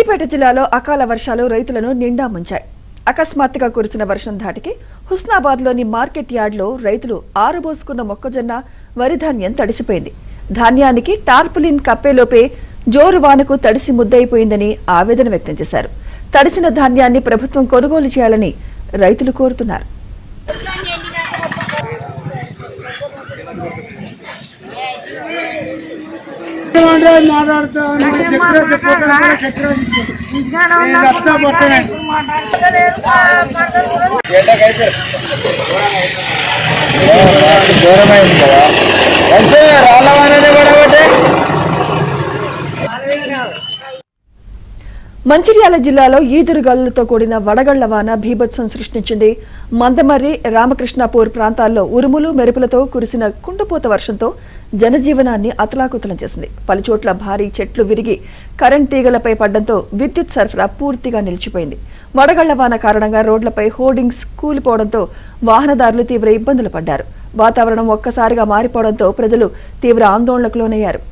సిద్దిపేట జిల్లాలో అకాల వర్షాలు రైతులను నిండా ముంచాయి. అకస్మాత్తుగా కురిసిన వర్షం ధాటికి హుస్నాబాద్లోని మార్కెట్ యార్డ్లో రైతులు ఆరబోసుకున్న మొక్కజొన్న, వరి ధాన్యం తడిసిపోయింది. ధాన్యానికి టార్పులిన్ కప్పేలోపే జోరు వానకు తడిసి ముద్దయిపోయిందని ఆవేదన వ్యక్తం చేశారు. తడిసిన ధాన్యాన్ని ప్రభుత్వం కొనుగోలు చేయాలని రైతులు కోరుతున్నారు. మంచిర్యాల జిల్లాలో ఈదురుగాలులతో కూడిన వడగళ్ల వాన బీభత్సం సృష్టించింది. మందమర్రి, రామకృష్ణాపూర్ ప్రాంతాల్లో ఉరుములు, మెరుపులతో కురిసిన కుండపోత వర్షంతో జనజీవనాన్ని అతలాకుతలం చేసింది. పలుచోట్ల భారీ చెట్లు విరిగి కరెంట్ తీగలపై పడడంతో విద్యుత్ సరఫరా పూర్తిగా నిలిచిపోయింది. వడగళ్ల వాన కారణంగా రోడ్లపై హోర్డింగ్స్ కూలిపోవడంతో వాహనదారులు తీవ్ర ఇబ్బందులు పడ్డారు. వాతావరణం ఒక్కసారిగా మారిపోవడంతో ప్రజలు తీవ్ర ఆందోళనకు లోనయ్యారు.